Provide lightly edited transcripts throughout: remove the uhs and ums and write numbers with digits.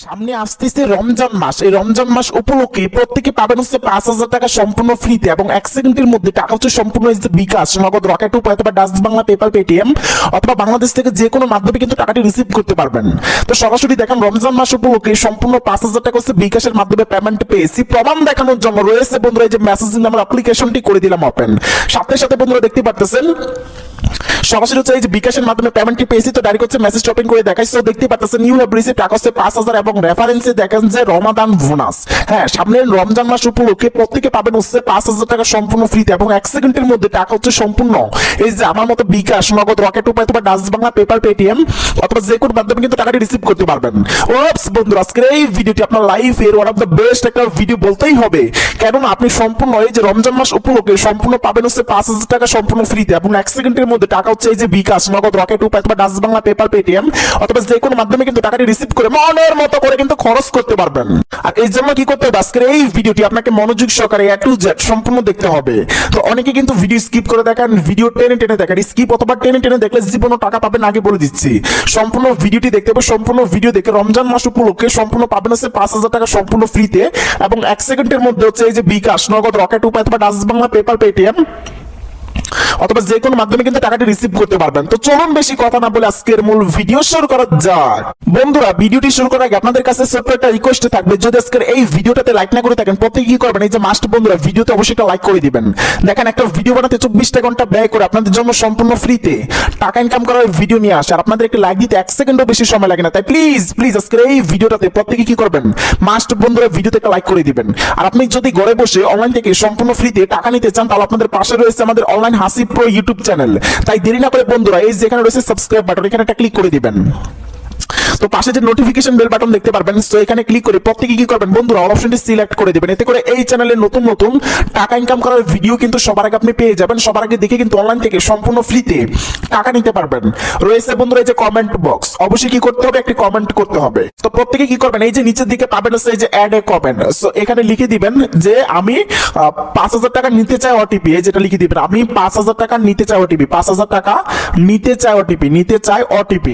সামনে আসতেছে রমজান মাস। এই রমজান মাস উপলক্ষে প্রত্যেকে পাবেন হচ্ছে 5,000 টাকা সম্পূর্ণ ফ্রিতে এবং 1 সেকেন্ডের মধ্যে টাকা হচ্ছে সম্পূর্ণ হচ্ছে বিকাশ, নগদ, রকেট উপায় অথবা ডাচ বাংলা, পেপাল, পেটিএম অথবা বাংলাদেশ থেকে যে কোনো মাধ্যমে কিন্তু টাকাটি রিসিভ করতে পারবেন। তো সরাসরি দেখেন রমজান মাস উপলক্ষে সম্পূর্ণ 5,000 টাকা হচ্ছে বিকাশের মাধ্যমে পেমেন্ট পেয়েছি। প্রমাণ দেখানোর জন্য রয়েছে বন্ধুরা এই যে মেসেজিং নামের অ্যাপ্লিকেশনটি করে দিলাম ওপেন। সাথে সাথে বন্ধুরা দেখতে পাচ্ছেন সরাসরি হচ্ছে এই যে বিকাশের মাধ্যমে পেমেন্টটি পেয়েছি। তো ডাইরেক্ট হচ্ছে মেসেজ ওপেন করে দেখাইছো, দেখতে পাচ্ছেন ইউ হ্যাভ রিসিভড টাকা হচ্ছে 5,000 এবং রেফারেন্সে দেখেন যে রমাদান বোনাস। হ্যাঁ, সামনের রমজান মাস উপলক্ষে প্রত্যেকে পাবেন হচ্ছে 5,000 টাকা সম্পূর্ণ ফ্রিতে এবং 1 সেকেন্ডের মধ্যে টাকা হচ্ছে সম্পূর্ণ এই যে আমার মতো বিকাশ, নগদ, রকেট উপায় অথবা ডাচ বাংলা, পেপাল, পেটিএম অথবা যে কোনো মাধ্যমে কিন্তু টাকাটি রিসিভ করতে পারবেন। ওপস বন্ধুরা, আজকের এই ভিডিওটি আপনার লাইফ এর ওয়ান অফ দ্য বেস্ট একটা ভিডিও বলতেই হবে, কেননা আপনি সম্পূর্ণ এই যে রমজান মাস উপলক্ষে সম্পূর্ণ পাবেন হচ্ছে 5,000 টাকা সম্পূর্ণ ফ্রিতে এবং 1 সেকেন্ডের মধ্যে টাকা হচ্ছে এই যে বিকাশ, নগদ, রকেট উপায় অথবা ডাচ বাংলা, পেপাল, পেটিএম অথবা যে কোনো মাধ্যমে কিন্তু টাকাটি রিসিভ করে মনের মতো করে কিন্তু খরচ করতে পারবেন। আর এই জন্য কি করতে হবে, আজকের এই ভিডিওটি আপনাকে মনোযোগ সহকারে A to Z সম্পূর্ণ দেখতে হবে। তো অনেকে কিন্তু ভিডিও স্কিপ করে দেখেন, ভিডিও টেনে টেনে দেখেন। স্কিপ অথবা টেনে টেনে দেখলে জীবনও টাকা পাবেন আগে বলে দিচ্ছি। সম্পূর্ণ ভিডিওটি দেখতে হবে। সম্পূর্ণ ভিডিও দেখে রমজান মাস উপলক্ষে সম্পূর্ণ পাবেন হচ্ছে 5,000 টাকা সম্পূর্ণ ফ্রিতে এবং 1 সেকেন্ডের মধ্যে হচ্ছে এই যে বিকাশ, নগদ, রকেট উপায় অথবা ডাচ বাংলা, পেপাল, পেটিএম অথবা যে কোনো মাধ্যমে কিন্তু টাকাটি রিসিভ করতে পারবেন। তো চলুন বেশি কথা না বলে আজকের মূল ভিডিও শুরু করা যাক। বন্ধুরা, ভিডিওটি শুরু করার আগে আপনাদের কাছে ছোট্ট একটা রিকোয়েস্ট থাকবে, যদি আজকের এই ভিডিওটাতে লাইক না করে থাকেন প্রত্যেকে কি করবেন, এই যে মাস্ট বন্ধুরা ভিডিওতে অবশ্যই একটা লাইক করে দিবেন। দেখেন একটা ভিডিও বানাতে 24টা ঘন্টা ব্যয় করে আপনাদের জন্য সম্পূর্ণ ফ্রিতে টাকা ইনকাম করার ভিডিও নিয়ে আসে, আর আপনাদের একটা লাইক দিতে 1 সেকেন্ডও বেশি সময় লাগে না। তাই প্লিজ প্লিজ আজকের এই ভিডিওটাতে প্রত্যেকে কি করবেন, মাস্ট বন্ধুরা ভিডিওতে একটা লাইক করে দিবেন। আর আপনি যদি ঘরে বসে অনলাইন থেকে সম্পূর্ণ ফ্রিতে টাকা নিতে চান তাহলে আপনাদের পাশে রয়েছে আমাদের online Hasib pro YouTube channel. তাই দেরি না করে বন্ধুরা এই যেখানে রয়েছে সাবস্ক্রাইব বাটন, এখানে একটা ক্লিক করে দিবেন। তো পাশে যে নোটিফিকেশন বেল বাটন দেখতে পারবেন, তো এখানে ক্লিক করে প্রত্যেকে কি করবেন বন্ধুরা অল অপশনটি সিলেক্ট করে দিবেন। এতে করে এই চ্যানেলে নতুন নতুন টাকা ইনকাম করার ভিডিও কিন্তু সবার আগে আপনি পেয়ে যাবেন। সবার আগে দেখে কিন্তু অনলাইন থেকে সম্পূর্ণ ফ্রিতে টাকা নিতে পারবেন। রয়েছে বন্ধুরা এই যে কমেন্ট বক্স, অবশ্যই কি করতে হবে, একটি কমেন্ট করতে হবে। তো প্রত্যেকে কি করবেন, এই যে নিচের দিকে পাবেন হচ্ছে এই যে অ্যাড এ কমেন্ট, সো এখানে লিখে দিবেন যে আমি 5,000 টাকা নিতে চাই ওটিপি, এই যেটা লিখে দিবেন আমি 5,000 টাকা নিতে চাই ওটিপি, 5,000 টাকা নিতে চাই ওটিপি, নিতে চাই ওটিপি,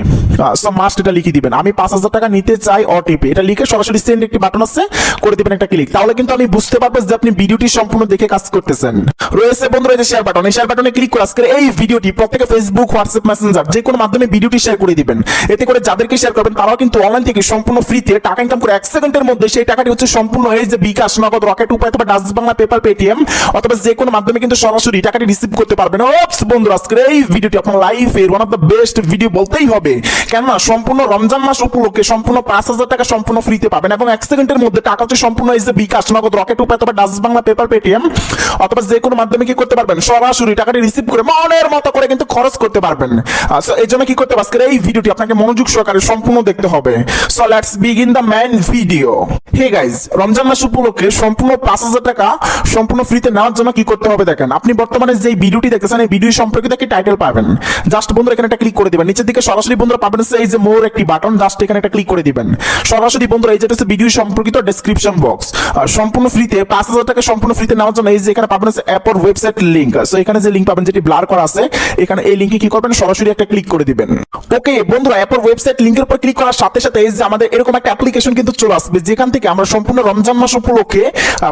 সো মাস্ট এটা লিখে দিবেন আমি 5,000 টাকা নিতে চাই ওটিপি। এটা লিখে সরাসরি সেন্ড একটি বাটন আছে করে দিবেন একটা ক্লিক, তাহলে কিন্তু আমি বুঝতে পারবো যে আপনি ভিডিওটি সম্পূর্ণ দেখে কাজ করতেছেন। রয়েছে বন্ধুরা এই যে শেয়ার বাটন, এই শেয়ার বাটনে ক্লিক করে আজকের এই ভিডিওটি প্রত্যেকে ফেসবুক, হোয়াটসঅ্যাপ, মেসেঞ্জার যে কোনো মাধ্যমে ভিডিওটি শেয়ার করে দিবেন। এতে করে যাদেরকে শেয়ার করবেন তারাও কিন্তু অনলাইন থেকে সম্পূর্ণ ফ্রিতে টাকা ইনকাম করে 1 সেকেন্ডের মধ্যে সেই টাকাটি হচ্ছে সম্পূর্ণ এই যে বিকাশ, নগদ, রকেট উপায় অথবা ডাচ বাংলা, পেপাল, পেটিএম অথবা যে কোনো মাধ্যমে কিন্তু সরাসরি টাকাটি রিসিভ করতে পারবেন। ওপস বন্ধুরা, আজকের এই ভিডিওটি আপনার লাইফের one of the best video বলতেই হবে, কেননা সম্পূর্ণ রমজান মাস উপলক্ষে সম্পূর্ণ 5,000 টাকা সম্পূর্ণ ফ্রিতে পাবেন এবং 1 সেকেন্ডের মধ্যে টাকা হচ্ছে সম্পূর্ণ এই যে বিকাশ, নগদ, রকেট উপায় অথবা ডাচ বাংলা, পেপাল, পেটিএম অথবা যে কোনো মাধ্যমে কি করতে পারবেন, সরাসরি টাকাটি রিসিভ করে মনের মতো করে কিন্তু খরচ করতে পারবেন। সো এই জন্য কি করতে হবে, আজকের এই ভিডিওটি আপনাকে মনোযোগ সহকারে সম্পূর্ণ দেখতে হবে। So let's begin the main video. Hey guys, Ramzan মাস উপলক্ষে সম্পূর্ণ 5,000 টাকা সম্পূর্ণ ফ্রিতে নেওয়ার জন্য কি করতে হবে দেখেন, আপনি বর্তমানে যে ভিডিওটি দেখতেছেন এই ভিডিও সম্পর্কিত একটি টাইটেল পাবেন। জাস্ট বন্ধুরা এখানে একটা ক্লিক করে দিবেন। নিচের দিকে সরাসরি বন্ধুরা পাবেন এই যে মোর একটি বাটন, জাস্ট এখানে একটা ক্লিক করে দিবেন। সরাসরি বন্ধুরা এই যেটা হচ্ছে ভিডিও সম্পর্কিত ডেসক্রিপশন বক্স, সম্পূর্ণ ফ্রিতে 5,000 টাকা সম্পূর্ণ ফ্রিতে নেওয়ার জন্য এই যে এখানে পাবেন অ্যাপর ওয়েবসাইট লিংক। সো এখানে যে লিংক পাবেন যেটি ব্লার করা আছে, এখানে এই লিংকে কি করবেন সরাসরি একটা ক্লিক করে দিবেন। ওকে বন্ধুরা, অ্যাপর ওয়েবসাইট লিংকের উপর ক্লিক করার সাথে সাথে এই যে আমাদের এরকম একটা অ্যাপ্লিকেশন কিন্তু চলে আসবে, যেখান থেকে আমরা সম্পূর্ণ রমজান মাস উপলক্ষে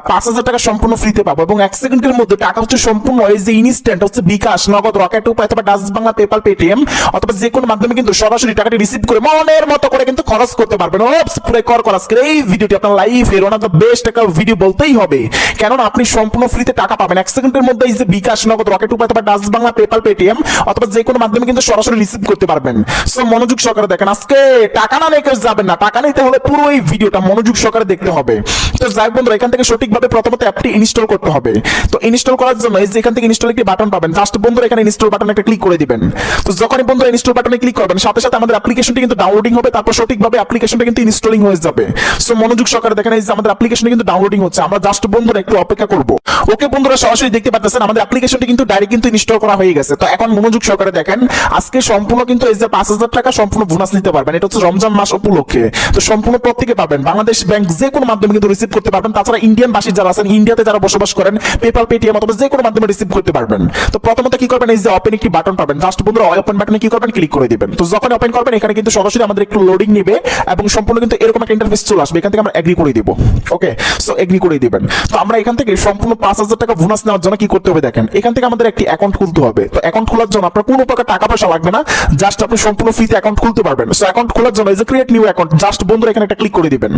5,000 টাকা সম্পূর্ণ ফ্রিতে পাবো এবং 1 সেকেন্ডের মধ্যে টাকা হচ্ছে সম্পূর্ণ এই যে ইনস্ট্যান্ট হচ্ছে বিকাশ, নগদ, রকেট উপায় অথবা ডাচ বাংলা, পেপাল, পেটিএম অথবা যে কোনো মাধ্যমে কিন্তু সরাসরি টাকাটি রিসিভ করে মনের মতো করে কিন্তু খরচ করতে পারবেন। ওপস পুরো কর করা আজকের এই ভিডিওটি আপনার লাইফের ওয়ান অফ দ্য বেস্ট একটা ভিডিও বলতেই হবে, কেননা আপনি সম্পূর্ণ ফ্রিতে টাকা পাবেন 1 সেকেন্ডের মধ্যে এই যে বিকাশ, নগদ, রকেট উপায় অথবা ডাচ বাংলা, পেপাল, পেটিএম অথবা যে কোনো মাধ্যমে কিন্তু সরাসরি রিসিভ করতে পারবেন। সো মনোযোগ সহকারে দেখেন, আজকে টাকা না নিয়ে কেউ যাবেন না, টাকা নিতে হলে পুরো এই ভিডিওটা মনোযোগ সহকারে দেখতে হবে। তো যাই বন্ধুরা, এখান থেকে সঠিকভাবে প্রথমত অ্যাপটি ইনস্টল করতে হবে। তো ইনস্টল করার জন্য এই যে এখান থেকে ইনস্টল একটি বাটন পাবেন, জাস্ট বন্ধুরা এখানে ইনস্টল বাটনে একটা ক্লিক করে দিবেন। তো যখনই বন্ধুরা ইনস্টল বাটনে ক্লিক করবেন সাথে সাথে আমাদের অ্যাপ্লিকেশনটি কিন্তু ডাউনলোডিং হবে, তারপর সঠিকভাবে অ্যাপ্লিকেশনটা কিন্তু ইনস্টলিং হয়ে যাবে। সো মনোযোগ সহকারে দেখেন এই যে আমাদের অ্যাপ্লিকেশনটি কিন্তু ডাউনলোডিং হচ্ছে, আমরা জাস্ট বন্ধুরা একটু অপেক্ষা করব। ওকে বন্ধুরা, সরাসরি দেখতে পাচ্ছেন আমাদের অ্যাপ্লিকেশনটি কিন্তু ডাইরেক্ট কিন্তু ইনস্টল করা হয়ে গেছে। তো এখন মনোযোগ সহকারে দেখেন, আজকে সম্পূর্ণ কিন্তু এই যে 5,000 টাকা সম্পূর্ণ বোনাস নিতে পারবেন। এটা হচ্ছে রমজান মাস উপলক্ষে, তো সম্পূর্ণ প্রত্যেকে পাবেন। বাংলাদেশ ব্যাংক যে কোনো মাধ্যমে কিন্তু রিসিভ করতে পারবেন। তাছাড়া ইন্ডিয়ান বাসী যারা আছেন, ইন্ডিয়াতে যারা বসবাস করেন, পেপাল, পেটিএম অথবা যে কোনো মাধ্যমে রিসিভ করতে পারবেন। তো প্রথমত কি করবেন, এই যে ওপেন একটি বাটন পাবেন, জাস্ট বন্ধুরা ওপেন বাটনে কি করবেন ক্লিক করে দিবেন। তো যখন ওপেন করবেন এখানে কিন্তু সরাসরি আমাদের আমাদের একটু লোডিং নিবে এবং সম্পূর্ণ কিন্তু এরকম একটা ইন্টারফেস চলে আসবে। এখান থেকে আমরা এগ্রি করে দিব। ওকে, সো এগ্রি করে দিবেন। তো আমরা এখান থেকে সম্পূর্ণ 5,000 টাকা বোনাস নেওয়ার জন্য কি করতে হবে দেখেন, এখান থেকে আমাদের একটি অ্যাকাউন্ট খুলতে হবে। তো অ্যাকাউন্ট খোলার জন্য আপনার কোনো প্রকার টাকা পয়সা লাগবে না, জাস্ট আপনি সম্পূর্ণ ফ্রিতে অ্যাকাউন্ট খুলতে পারবেন। সো অ্যাকাউন্ট খোলার জন্য এই যে ক্রিয়েট নিউ অ্যাকাউন্ট, জাস্ট বন্ধুরা এখানে একটা ক্লিক করে দিবেন।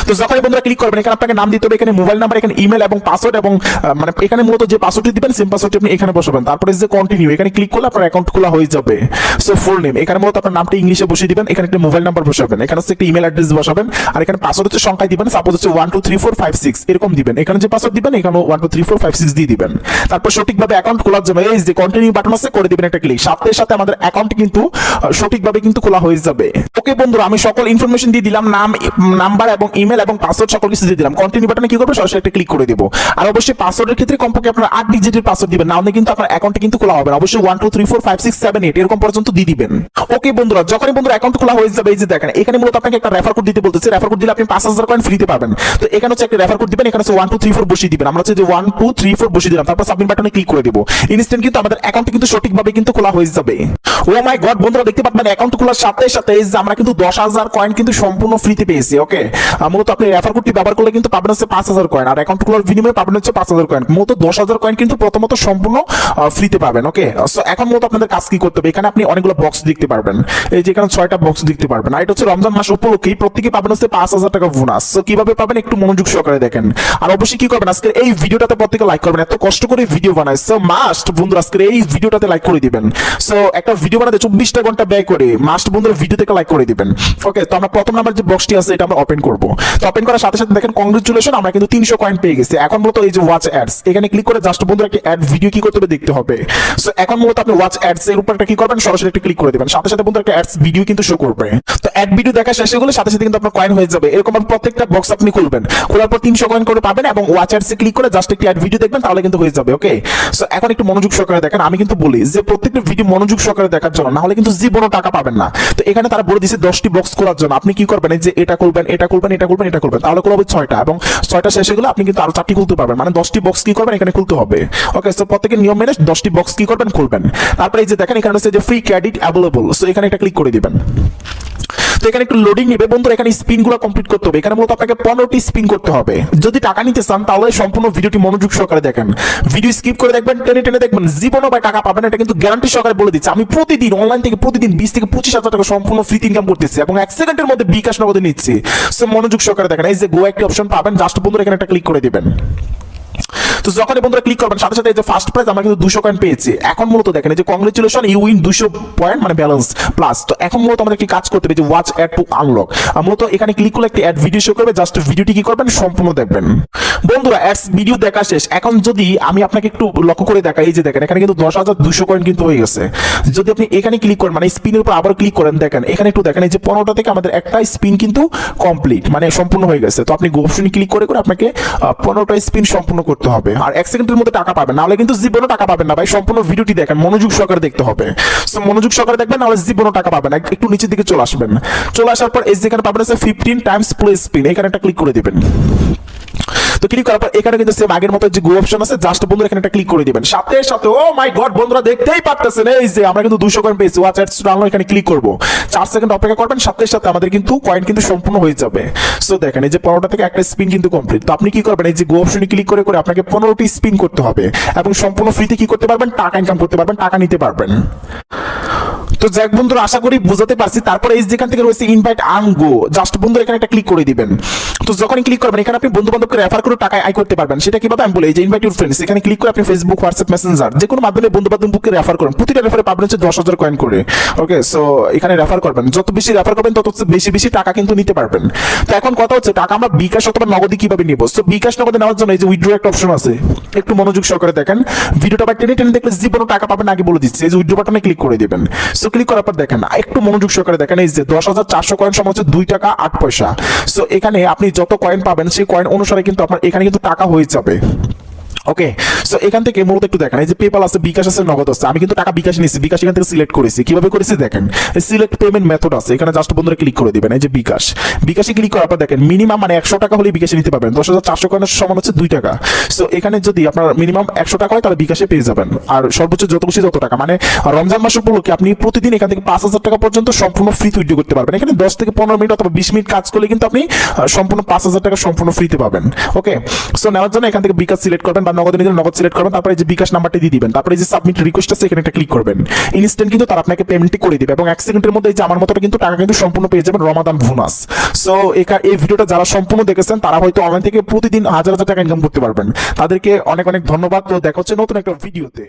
তো যখনই বন্ধুরা ক্লিক করবেন এখানে আপনাকে নাম দিতে হবে, এখানে মোবাইল নাম্বার, এখানে ইমেল এবং পাসওয়ার্ড, এবং মানে এখানে মূলত যে পাসওয়ার্ডটি দিবেন সেম পাসওয়ার্ডটি আপনি এখানে বসাবেন। তারপরে যে কন্টিনিউ এখানে ক্লিক করলে আপনার অ্যাকাউন্ট খোলা হয়ে যাবে। সো ফুল নেম এখানে মূলত আপনার নামটা ইংলিশে বসিয়ে দিবেন, এখানে একটা মোবাইল নাম্বার বসাবেন, এখানে হচ্ছে একটা ইমেল অ্যাড্রেস বসাবেন, আর এখানে পাসওয়ার্ড হচ্ছে সংখ্যায় দিবেন, সাপোজ হচ্ছে 1 2 3 4 5 6 এরকম দিবেন। এখানে যে পাসওয়ার্ড দিবেন এখানে 1 2 3 4 5 6 দিয়ে দিবেন। তারপর সঠিকভাবে অ্যাকাউন্ট খোলার জন্য এই যে কন্টিনিউ বাটন আছে করে দিবেন একটা ক্লিক, সাথে সাথে আমাদের অ্যাকাউন্ট কিন্তু সঠিকভাবে কিন্তু খোলা হয়ে যাবে। ওকে বন্ধুরা, আমি সকল ইনফরমেশন দিয়ে দিলাম, নাম, নাম্বার এবং ইমেল এবং পাসওয়ার্ড সকল কিছু দিয়ে দিলাম। কন্টিনিউ বাটনে কি করবে, সরাসরি একটা ক্লিক করে দিব। আর অবশ্যই পাসওয়ার্ডের ক্ষেত্রে কমপক্ষে আপনার 8 ডিজিটের পাসওয়ার্ড দিবেন, না হলে কিন্তু আপনার অ্যাকাউন্টে কিন্তু খোলা হবে না। অবশ্যই 1 2 3 4 5 6 7 8 এরকম পর্যন্ত দিয়ে দিবেন। ওকে বন্ধুরা, যখনই বন্ধুরা অ্যাকাউন্ট খোলা হয়ে যাবে এই যে দেখেন এখানে মূলত আপনাকে একটা রেফার কোড দিতে বলতেছে। রেফার কোড দিলে আপনি 5,000 কয়েন ফ্রিতে পাবেন। তো এখানে হচ্ছে একটা রেফার কোড দিবেন, এখানে হচ্ছে 1 2 3 4 বসিয়ে দিবেন। আমরা হচ্ছে যে 1 2 3 4 বসিয়ে দিলাম, তারপর সাবমিট বাটনে ক্লিক করে দিব। ইনস্ট্যান্ট কিন্তু আমাদের অ্যাকাউন্ট কিন্তু সঠিকভাবে কিন্তু খোলা হয়ে যাবে। ও মাই গড বন্ধুরা, দেখতে পাচ্ছেন অ্যাকাউন্ট খোলার সাথে সাথে এই যে আমরা কিন্তু 10,000 কয়েন কিন্তু সম্পূর্ণ ফ্রিতে পেয়েছি। ওকে, মূলত আপনি রেফার কোডটি ব্যবহার করলে কিন্তু পাবেন হচ্ছে 5,000 কয়েন, আর অ্যাকাউন্ট খোলার বিনিময়ে পাবেন হচ্ছে 5,000 কয়েন। মূলত 10,000 কয়েন কিন্তু প্রথমত সম্পূর্ণ ফ্রিতে পাবেন। ওকে, সো এখন মূলত আপনাদের কাজ কি করতে হবে, এখানে আপনি অনেকগুলো বক্স দেখতে পারবেন, এই যে এখানে 6টা বক্স দেখতে পারবেন। আর এটা হচ্ছে রমজান মাস উপলক্ষে প্রত্যেকে পাবেন হচ্ছে 5,000 টাকা বোনাস। সো কিভাবে পাবেন একটু মনোযোগ সহকারে দেখেন। আর অবশ্যই কি করবেন, আজকে এই ভিডিওটাতে প্রত্যেকে লাইক করবেন, এত কষ্ট করে ভিডিও বানাই, সো মাস্ট বন্ধুরা আজকে এই ভিডিওটাতে লাইক করে দিবেন। সো একটা ভিডিও বানাতে 24টা ঘন্টা ব্যয় করে মাস্ট বন্ধুরা ভিডিও থেকে লাইক করে দিবেন। ওকে, তো আমরা প্রথম নাম্বার যে বক্সটি আছে এটা আমরা ওপেন করব। তো ওপেন করার সাথে সাথে দেখেন কংগ্রেচুলেশন, আমরা কিন্তু 300 কয়েন পেয়ে গেছি। এখন মূলত এই যে ওয়াচ অ্যাডস এখানে ক্লিক করে জাস্ট বন্ধুরা একটা অ্যাড ভিডিও কি করতে হবে দেখতে হবে। সো এখন মূলত আপনি ওয়াচ অ্যাডস এর উপর একটা কি করবেন, সরাসরি একটা ক্লিক করে দিবেন, সাথে সাথে বন্ধুরা একটা অ্যাডস ভিডিও কিন্তু শো করবে। তো অ্যাড ভিডিও দেখা শেষ হলে সাথে সাথে কিন্তু আপনার কয়েন হয়ে যাবে। এরকম প্রত্যেকটা বক্স আপনি খুলবেন, খোলার পর 300 কয়েন করে পাবেন এবং ওয়াচ অ্যাডস এ ক্লিক করে জাস্ট একটা অ্যাড ভিডিও দেখবেন, তাহলে কিন্তু হয়ে যাবে। ওকে, সো এখন একটু মনোযোগ সহকারে দেখেন। আমি কিন্তু বলি যে প্রত্যেকটা ভিডিও মনোযোগ সহকারে দেখার জন্য, না হলে কিন্তু জীবনও টাকা পাবেন না। তো এখানে তারা বলে দিয়েছে 10টি বক্স খোলার জন্য আপনি কি করবেন, এই যে এটা খুলবেন, এটা খুলবেন, এটা খুলবেন, এটা খুলবেন, তাহলে খুলবে 6টা, এবং 6টা শেষ হয়ে গেলে আপনি কিন্তু আরো 4টি খুলতে পারবেন, মানে 10টি বক্স কি করবেন এখানে খুলতে হবে। ওকে, সো প্রত্যেকের নিয়ম মেনে 10টি বক্স কি করবেন খুলবেন। তারপরে এই যে দেখেন এখানে হচ্ছে যে ফ্রি ক্রেডিট অ্যাভেলেবল, সো এখানে একটা ক্লিক করে দিবেন। তো এখানে একটু লোডিং নেবে বন্ধুরা, এখানে স্পিন গুলো কমপ্লিট করতে হবে। এখানে মূলত আপনাকে 15টি স্পিন করতে হবে। যদি টাকা নিতে চান তাহলে সম্পূর্ণ ভিডিওটি মনোযোগ সহকারে দেখেন, ভিডিও স্কিপ করে দেখবেন, টেনে টেনে দেখবেন, জীবনও ভাই টাকা পাবেন, এটা কিন্তু গ্যারান্টি সহকারে বলে দিচ্ছি। আমি প্রতিদিন অনলাইন থেকে প্রতিদিন 20 থেকে 25,000 টাকা সম্পূর্ণ ফ্রি ইনকাম করতেছি এবং 1 সেকেন্ডের মধ্যে বিকাশ নগদে নিচ্ছি। সো মনোযোগ সহকারে দেখেন, এই যে গো একটি অপশন পাবেন, জাস্ট বন্ধুরা এখানে একটা ক্লিক করে দিবেন। তো যখন বন্ধুরা ক্লিক করবেন সাথে সাথে এই যে ফার্স্ট প্রাইজ আমরা কিন্তু 200 কয়েন পেয়েছি। এখন মূলত দেখেন এই যে কংগ্রেচুলেশন ইউ উইন 200 পয়েন্ট মানে ব্যালেন্স প্লাস। তো এখন মূলত আমাদের কি কাজ করতে হবে, যে ওয়াচ অ্যাড টু আনলক, মূলত এখানে ক্লিক করলে একটি অ্যাড ভিডিও শো করবে, জাস্ট ভিডিওটি কি করবেন সম্পূর্ণ দেখবেন। বন্ধুরা অ্যাডস ভিডিও দেখা শেষ। এখন যদি আমি আপনাকে একটু লক্ষ্য করে দেখাই, এই যে দেখেন এখানে কিন্তু 10,200 কয়েন কিন্তু হয়ে গেছে। যদি আপনি এখানে ক্লিক করেন মানে স্পিনের উপর আবার ক্লিক করেন, দেখেন এখানে একটু দেখেন এই যে 15টা থেকে আমাদের একটা স্পিন কিন্তু কমপ্লিট মানে সম্পূর্ণ হয়ে গেছে। তো আপনি গো অপশনে ক্লিক করে করে আপনাকে 15টা স্পিন সম্পূর্ণ করতে হবে, আর 1 সেকেন্ডের মধ্যে টাকা পাবেন, নাহলে কিন্তু জীবনও টাকা পাবেন না ভাই। সম্পূর্ণ ভিডিওটি দেখেন, মনোযোগ সহকারে দেখতে হবে। সো মনোযোগ সহকারে দেখবেন, নাহলে জীবনও টাকা পাবেন না। একটু নিচের দিকে চলে আসবেন, চলে আসার পর এই যেখানে পাবেন আছে 15 টাইমস প্লে স্পিন, এখানে একটা ক্লিক করে দিবেন। তো ক্লিক করার পর এখানে কিন্তু সেম আগের মতো যে গো অপশন আছে, জাস্ট বন্ধুরা এখানে একটা ক্লিক করে দিবেন। সাথে সাথে ও মাই গড বন্ধুরা দেখতেই পাচ্ছেন এই যে আমরা কিন্তু 200 কয়েন পেয়েছি। ওয়াচ অ্যাডস ডাউনলোড এখানে ক্লিক করব, 4 সেকেন্ড অপেক্ষা করবেন, সাথে সাথে আমাদের কিন্তু কয়েন কিন্তু সম্পূর্ণ হয়ে যাবে। সো দেখেন এই যে 15টা থেকে একটা স্পিন কিন্তু কমপ্লিট। তো আপনি কি করবেন, এই যে গো অপশনে ক্লিক করে করে আপনাকে 15টি স্পিন করতে হবে এবং সম্পূর্ণ ফ্রিতে কি করতে পারবেন, টাকা ইনকাম করতে পারবেন, টাকা নিতে পারবেন। তো যাক বন্ধুরা আশা করি বুঝাতে পারছি। তারপরে এই যেখান থেকে রয়েছে ইনভাইট আর্ন গো, জাস্ট বন্ধুরা এখানে একটা ক্লিক করে দিবেন। তো যখনই ক্লিক করবেন এখানে আপনি বন্ধু বান্ধবকে রেফার করে টাকা আয় করতে পারবেন। সেটা কিভাবে আমি বলি, এই যে ইনভাইট ইউর ফ্রেন্ডস, এখানে ক্লিক করে আপনি ফেসবুক, হোয়াটসঅ্যাপ, মেসেঞ্জার যে কোনো মাধ্যমে বন্ধু বান্ধবকে রেফার করেন, প্রতিটা রেফারে পাবেন হচ্ছে 10,000 কয়েন করে। ওকে, সো এখানে রেফার করবেন, যত বেশি রেফার করবেন তত বেশি বেশি টাকা কিন্তু নিতে পারবেন। তো এখন কথা হচ্ছে টাকা আমরা বিকাশ অথবা নগদে কিভাবে নিব। সো বিকাশ নগদে নেওয়ার জন্য এই যে উইথড্র একটা অপশন আছে, একটু মনোযোগ সহকারে দেখেন। ভিডিওটা বা টেনে টেনে দেখলে জীবনও টাকা পাবেন আগে বলে দিচ্ছি। এই যে উইথড্র বাটনে ক্লিক করে দিবেন। সো ক্লিক করার পর দেখেন একটু মনোযোগ সহকারে দেখেন, এই যে 10,400 কয়েন সমান হচ্ছে 2 টাকা 8 পয়সা। সো এখানে আপনি যত কয়েন পাবেন সেই কয়েন অনুসারে কিন্তু আপনার এখানে কিন্তু টাকা হয়ে যাবে। ওকে, সো এখান থেকে মূলত একটু দেখেন, এই যে পেপাল আছে, বিকাশ আছে, নগদ আছে। আমি কিন্তু টাকা বিকাশ নিয়েছি, বিকাশ এখান থেকে সিলেক্ট করেছি। কিভাবে করেছি দেখেন, সিলেক্ট পেমেন্ট মেথড আছে এখানে, জাস্ট বন্ধুরা ক্লিক করে দিবেন। এই যে বিকাশ, বিকাশে ক্লিক করার পর দেখেন মিনিমাম মানে 100 টাকা হলে বিকাশে নিতে পারবেন। 10,400 কয়েনের সমান হচ্ছে 2 টাকা। সো এখানে যদি আপনার মিনিমাম 100 টাকা হয় তাহলে বিকাশে পেয়ে যাবেন, আর সর্বোচ্চ যত খুশি তত টাকা। মানে রমজান মাস উপলক্ষে আপনি প্রতিদিন এখান থেকে 5,000 টাকা পর্যন্ত সম্পূর্ণ ফ্রি উইথড্র করতে পারবেন। এখানে 10 থেকে 15 মিনিট অথবা 20 মিনিট কাজ করলে কিন্তু আপনি সম্পূর্ণ 5,000 টাকা সম্পূর্ণ ফ্রিতে পাবেন। ওকে, সো নেওয়ার জন্য এখান থেকে বিকাশ সিলেক্ট করবেন বা নগদ নিলে নগদ সিলেক্ট করবেন, তারপরে এই যে বিকাশ নাম্বারটা দিয়ে দিবেন, তারপরে এই যে সাবমিট রিকোয়েস্ট আছে এখানে একটা ক্লিক করবেন। ইনস্ট্যান্ট কিন্তু তারা আপনাকে পেমেন্টটি করে দিবে এবং 1 সেকেন্ডের মধ্যে এই যে আমার মতটা কিন্তু টাকা কিন্তু সম্পূর্ণ পেয়ে যাবেন রমাদান বোনাস। সো এই ভিডিওটা যারা সম্পূর্ণ দেখেছেন তারা হয়তো অনলাইন থেকে প্রতিদিন হাজার হাজার টাকা ইনকাম করতে পারবেন। তাদেরকে অনেক অনেক ধন্যবাদ। তো দেখা হচ্ছে নতুন একটা ভিডিওতে।